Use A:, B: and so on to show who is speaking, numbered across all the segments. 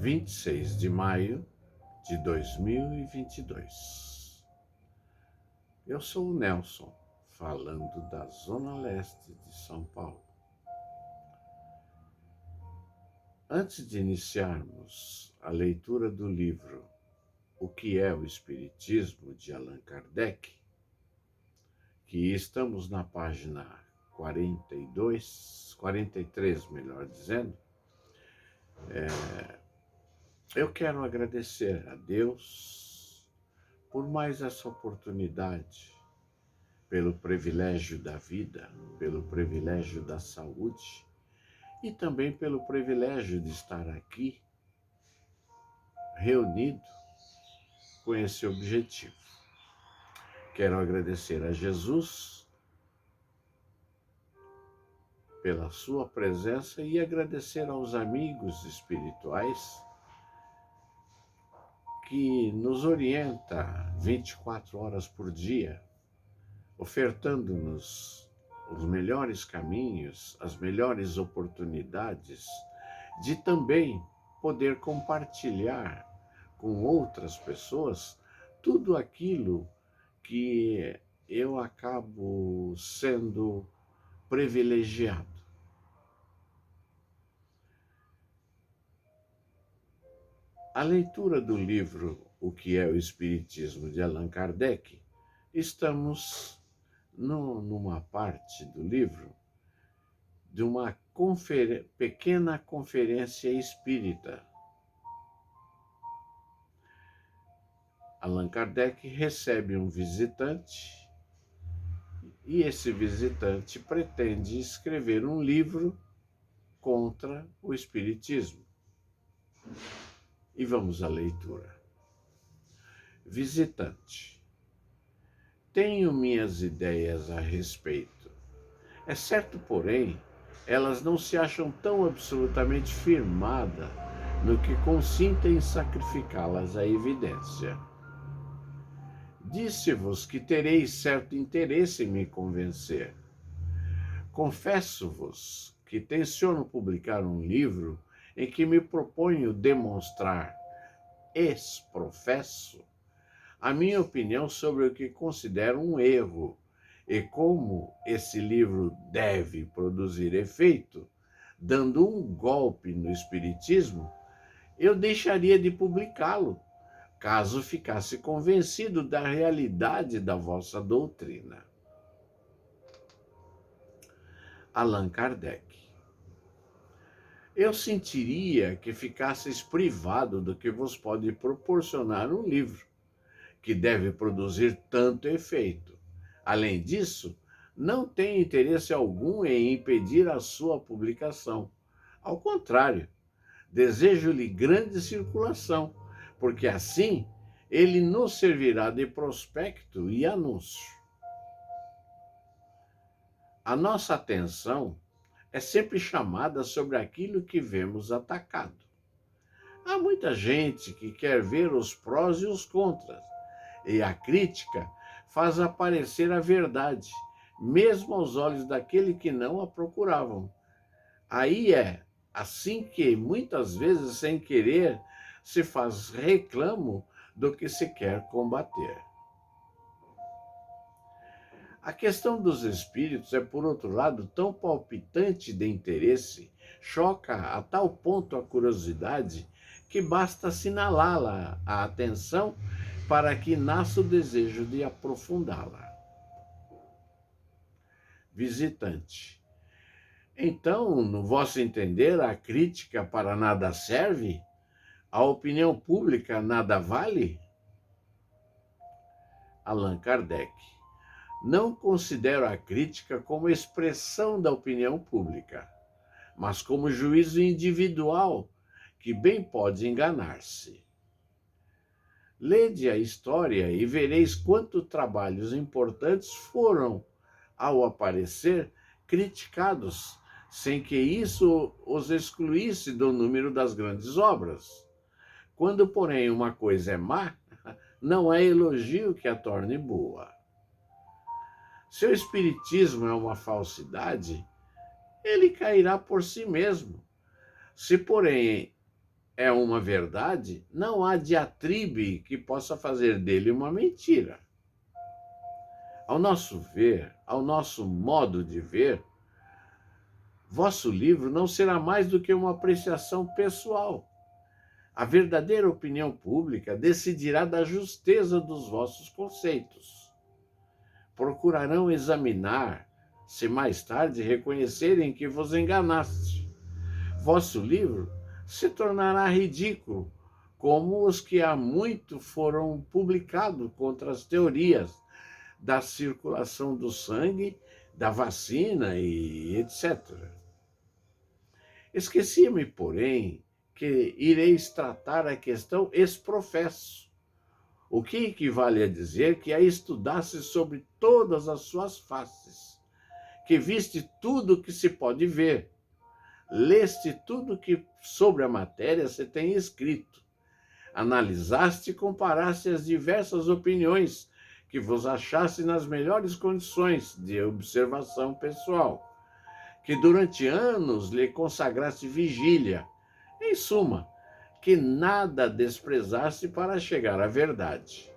A: 26 de maio de 2022. Eu sou o Nelson, falando da Zona Leste de São Paulo. Antes de iniciarmos a leitura do livro O que é o Espiritismo, de Allan Kardec, que estamos na página 43, melhor dizendo, eu quero agradecer a Deus por mais essa oportunidade, pelo privilégio da vida, pelo privilégio da saúde e também pelo privilégio de estar aqui reunido com esse objetivo. Quero agradecer a Jesus pela sua presença e agradecer aos amigos espirituais que nos orienta 24 horas por dia, ofertando-nos os melhores caminhos, as melhores oportunidades de também poder compartilhar com outras pessoas tudo aquilo que eu acabo sendo privilegiado. A leitura do livro O que é o Espiritismo, de Allan Kardec, estamos numa parte do livro de uma pequena conferência espírita. Allan Kardec recebe um visitante e esse visitante pretende escrever um livro contra o Espiritismo. E vamos à leitura. Visitante. Tenho minhas ideias a respeito. É certo, porém, elas não se acham tão absolutamente firmadas no que consiste em sacrificá-las à evidência. Disse-vos que tereis certo interesse em me convencer. Confesso-vos que tenciono publicar um livro em que me proponho demonstrar, exprofesso, a minha opinião sobre o que considero um erro e como esse livro deve produzir efeito, dando um golpe no espiritismo, eu deixaria de publicá-lo, caso ficasse convencido da realidade da vossa doutrina. Allan Kardec. Eu sentiria que ficasseis privado do que vos pode proporcionar um livro, que deve produzir tanto efeito. Além disso, não tenho interesse algum em impedir a sua publicação. Ao contrário, desejo-lhe grande circulação, porque assim ele nos servirá de prospecto e anúncio. A nossa atenção é sempre chamada sobre aquilo que vemos atacado. Há muita gente que quer ver os prós e os contras, e a crítica faz aparecer a verdade, mesmo aos olhos daquele que não a procuravam. Aí é assim que, muitas vezes, sem querer, se faz reclamo do que se quer combater. A questão dos espíritos é, por outro lado, tão palpitante de interesse, choca a tal ponto a curiosidade, que basta assinalá-la a atenção para que nasça o desejo de aprofundá-la. Visitante. Então, no vosso entender, a crítica para nada serve? A opinião pública nada vale? Allan Kardec. Não considero a crítica como expressão da opinião pública, mas como juízo individual, que bem pode enganar-se. Lede a história e vereis quantos trabalhos importantes foram, ao aparecer, criticados, sem que isso os excluísse do número das grandes obras. Quando, porém, uma coisa é má, não é elogio que a torne boa. Se o espiritismo é uma falsidade, ele cairá por si mesmo. Se, porém, é uma verdade, não há diatribe que possa fazer dele uma mentira. Ao nosso ver, ao nosso modo de ver, vosso livro não será mais do que uma apreciação pessoal. A verdadeira opinião pública decidirá da justeza dos vossos conceitos. Procurarão examinar, se mais tarde reconhecerem que vos enganaste. Vosso livro se tornará ridículo, como os que há muito foram publicados contra as teorias da circulação do sangue, da vacina e etc. Esqueci-me, porém, que ireis tratar a questão ex-professo, o que equivale a dizer que a estudasse sobre todas as suas faces, que viste tudo o que se pode ver, leste tudo que sobre a matéria se tem escrito, analisaste e comparaste as diversas opiniões que vos achasse nas melhores condições de observação pessoal, que durante anos lhe consagraste vigília, em suma, que nada desprezaste para chegar à verdade.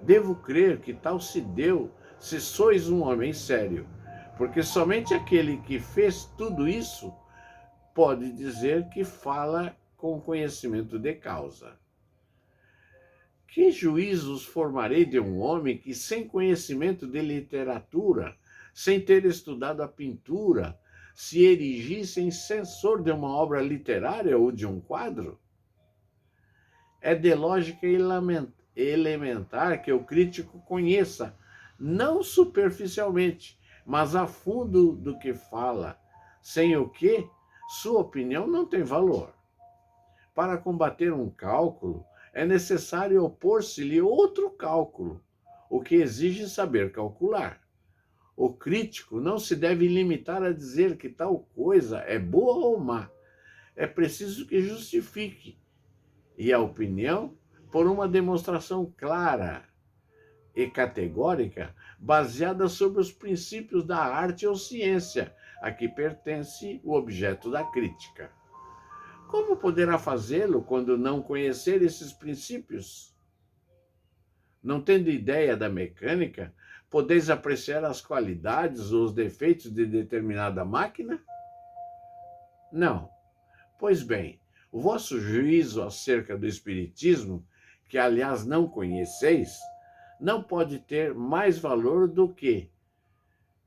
A: Devo crer que tal se deu se sois um homem sério, porque somente aquele que fez tudo isso pode dizer que fala com conhecimento de causa. Que juízos formarei de um homem que, sem conhecimento de literatura, sem ter estudado a pintura, se erigisse em censor de uma obra literária ou de um quadro? É de lógica elementar que o crítico conheça, não superficialmente, mas a fundo do que fala, sem o que sua opinião não tem valor. Para combater um cálculo, é necessário opor-se-lhe outro cálculo, o que exige saber calcular. O crítico não se deve limitar a dizer que tal coisa é boa ou má. É preciso que justifique, e a opinião, por uma demonstração clara e categórica, baseada sobre os princípios da arte ou ciência a que pertence o objeto da crítica. Como poderá fazê-lo quando não conhecer esses princípios? Não tendo ideia da mecânica, podeis apreciar as qualidades ou os defeitos de determinada máquina? Não. Pois bem, o vosso juízo acerca do espiritismo, que aliás não conheceis, não pode ter mais valor do que,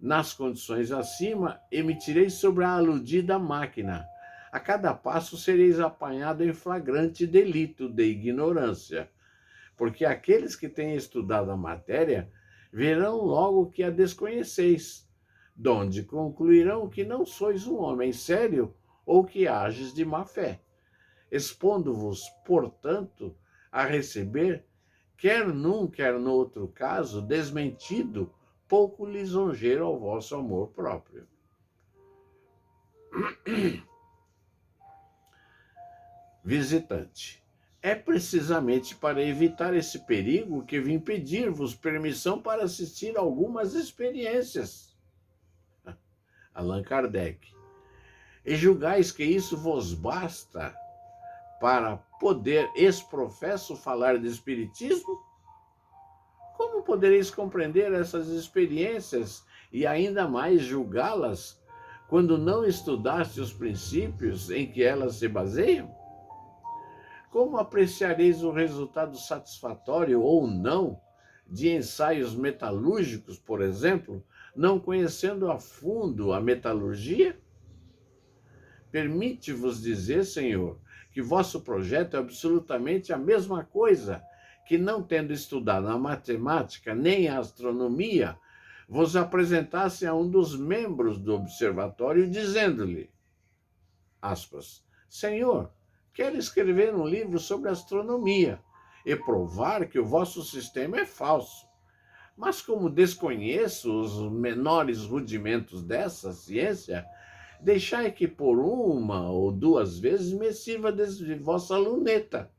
A: nas condições acima, emitireis sobre a aludida máquina. A cada passo sereis apanhado em flagrante delito de ignorância, porque aqueles que têm estudado a matéria verão logo que a desconheceis, donde concluirão que não sois um homem sério ou que ages de má fé, expondo-vos, portanto, a receber, quer num, quer no outro caso, desmentido, pouco lisonjeiro ao vosso amor próprio. Visitante, é precisamente para evitar esse perigo que vim pedir-vos permissão para assistir a algumas experiências. Allan Kardec. E julgais que isso vos basta para poder ex-professo falar de espiritismo? Como podereis compreender essas experiências e ainda mais julgá-las quando não estudaste os princípios em que elas se baseiam? Como apreciareis o resultado satisfatório ou não de ensaios metalúrgicos, por exemplo, não conhecendo a fundo a metalurgia? Permite-vos dizer, Senhor, que vosso projeto é absolutamente a mesma coisa, que não tendo estudado a matemática nem a astronomia, vos apresentasse a um dos membros do observatório dizendo-lhe, aspas, Senhor, quero escrever um livro sobre astronomia e provar que o vosso sistema é falso. Mas como desconheço os menores rudimentos dessa ciência, deixai que por uma ou duas vezes me sirva de vossa luneta,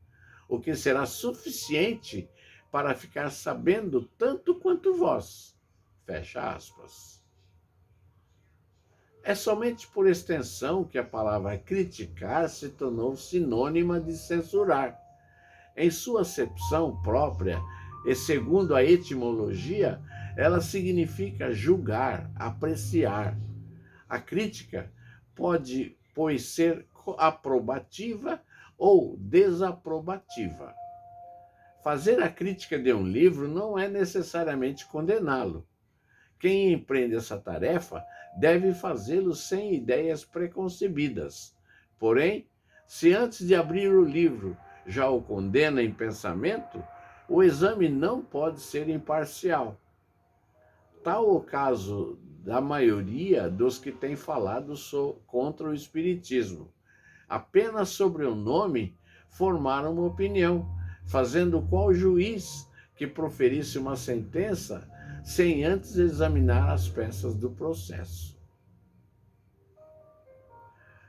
A: o que será suficiente para ficar sabendo tanto quanto vós. Fecha aspas. É somente por extensão que a palavra criticar se tornou sinônima de censurar. Em sua acepção própria e segundo a etimologia, ela significa julgar, apreciar. A crítica pode, pois, ser aprobativa ou desaprobativa. Fazer a crítica de um livro não é necessariamente condená-lo. Quem empreende essa tarefa deve fazê-lo sem ideias preconcebidas. Porém, se antes de abrir o livro já o condena em pensamento, o exame não pode ser imparcial. Tal o caso da maioria dos que têm falado contra o Espiritismo. Apenas sobre o nome formaram uma opinião, fazendo qual juiz que proferisse uma sentença sem antes examinar as peças do processo.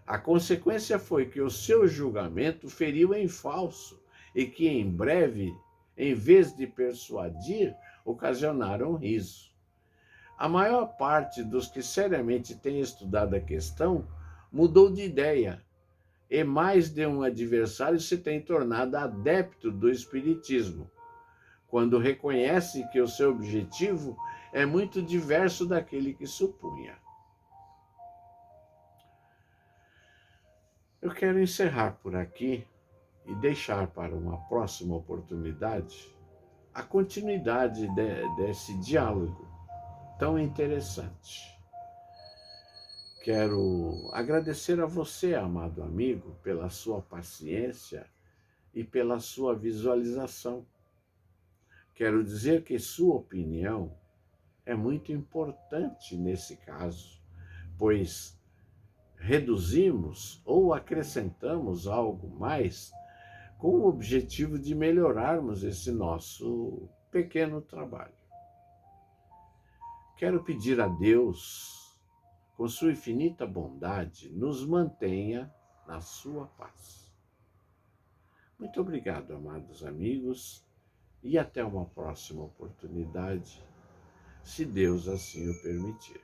A: A consequência foi que o seu julgamento feriu em falso e que em breve, em vez de persuadir, ocasionaram riso. A maior parte dos que seriamente têm estudado a questão mudou de ideia e mais de um adversário se tem tornado adepto do espiritismo, quando reconhece que o seu objetivo é muito diverso daquele que supunha. Eu quero encerrar por aqui e deixar para uma próxima oportunidade a continuidade desse diálogo tão interessante. Quero agradecer a você, amado amigo, pela sua paciência e pela sua visualização. Quero dizer que sua opinião é muito importante nesse caso, pois reduzimos ou acrescentamos algo mais com o objetivo de melhorarmos esse nosso pequeno trabalho. Quero pedir a Deus, com sua infinita bondade, nos mantenha na sua paz. Muito obrigado, amados amigos, e até uma próxima oportunidade, se Deus assim o permitir.